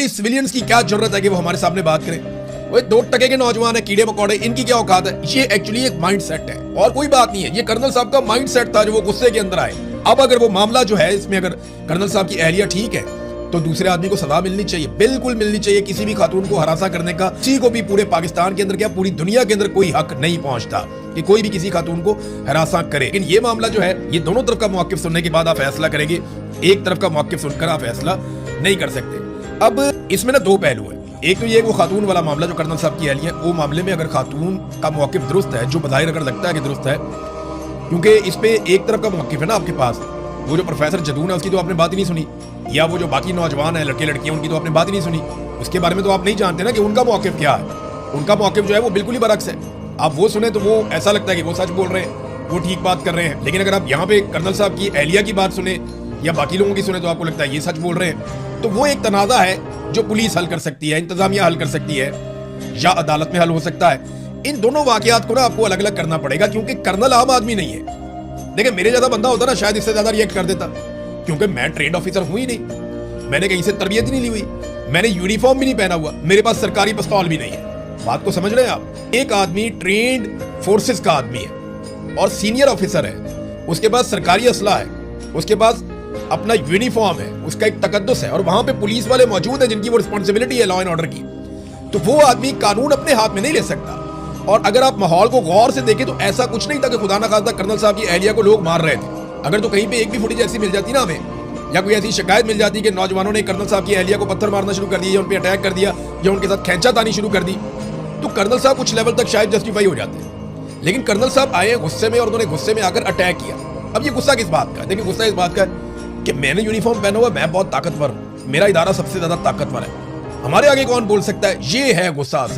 भाई सिविलियंस की क्या जरूरत है कि वो हमारे सामने बात करें? वो 2% के नौजवान है, कीड़े मकोड़े, इनकी क्या औकात है? ये एक्चुअली एक माइंड सेट है और कोई बात नहीं है। ये कर्नल साहब का माइंड सेट था जो वो गुस्से के अंदर आए। अब अगर वो मामला जो है इसमें अगर कर्नल साहब की एहलिया ठीक है तो दूसरे आदमी को सजा मिलनी चाहिए, बिल्कुल मिलनी चाहिए। किसी भी खातून को हरासा करने का किसी को भी पूरे पाकिस्तान के अंदर क्या पूरी दुनिया के अंदर कोई हक नहीं पहुंचता कि कोई भी किसी खातून को हरासा करे। लेकिन ये मामला जो है ये दोनों तरफ का मौकिफ सुनने के बाद आप फैसला करेंगे, एक तरफ का मौकिफ सुनकर आप फैसला नहीं कर सकते। अब इसमें ना दो पहलू है। एक तो ये वो खातून वाला मामला जो कर्नल साहब की एहलिया, वो मामले में अगर खातून का मौकिफ दुरुस्त है, जो बज़ाहिर अगर लगता है कि दुरुस्त है, क्योंकि इस पे एक तरफ का मौकिफ है ना आपके पास, वो जो प्रोफेसर जदून है उसकी तो आपने बात ही नहीं सुनी, या वो जो बाकी नौजवान है लड़के लड़कियां उनकी तो आपने बात ही नहीं सुनी। उसके बारे में तो आप नहीं जानते ना कि उनका मौकिफ क्या है। उनका मौकिफ जो है वो बिल्कुल ही बरक्स है। आप वो सुने तो वो ऐसा लगता है कि वो सच बोल रहे हैं, वो ठीक बात कर रहे हैं। लेकिन अगर आप यहाँ पे कर्नल साहब की एहलिया की बात सुने या बाकी लोगों की सुने तो आपको लगता है ये सच बोल रहे हैं। तो वो एक तनाज़ा है जो पुलिस हल कर सकती है, इंतजामिया हल कर सकती है, या अदालत में हल हो सकता है। इन दोनों वाकयात को ना आपको अलग अलग करना पड़ेगा, क्योंकि कर्नल आम आदमी नहीं है। देखिए मेरे ज्यादा बंदा होता ना शायद इससे ज्यादा रिएक्ट कर देता, क्योंकि मैं ट्रेंड ऑफिसर हूं ही नहीं, मैंने कहीं से तरबियत ही नहीं ली हुई, मैंने यूनिफॉर्म भी नहीं पहना हुआ, मेरे पास सरकारी पिस्तौल भी नहीं है। बात को समझ रहे हैं आप? एक आदमी ट्रेंड फोर्सेस का आदमी है और सीनियर ऑफिसर है, उसके पास सरकारी असला है, उसके पास अपना यूनिफॉर्म है, उसका एक तकद्दुस है, और वहां पे पुलिस वाले मौजूद हैं जिनकी वो रिस्पॉन्सिबिलिटी है लॉ एंड ऑर्डर की। तो वो आदमी कानून अपने हाथ में नहीं ले सकता। और अगर आप माहौल को गौर से देखें तो ऐसा कुछ नहीं था कि खुदा ना खास्ता कर्नल साहब की एहलिया को लोग मार रहे थे। अगर तो कहीं पे एक भी फुटेज ऐसी मिल जाती ना हमें, या कोई ऐसी शिकायत मिल जाती कि नौजवानों ने कर्नल साहब की एहलिया को पत्थर मारना शुरू कर दिया, या उन पे अटैक कर दिया, या उनके साथ खींचातानी शुरू कर दी, तो कर्नल साहब कुछ लेवल तक शायद जस्टिफाई हो जाते हैं। लेकिन कर्नल साहब आए गुस्से में और उन्होंने गुस्से में आकर अटैक किया। अब ये गुस्सा किस बात का है? देखिए गुस्सा इस बात का है कि मैंने यूनिफॉर्म पहना हुआ, मैं बहुत ताकतवर हूं, मेरा इदारा सबसे ज्यादा ताकतवर है, हमारे आगे कौन बोल सकता है, ये है गुस्सा असल।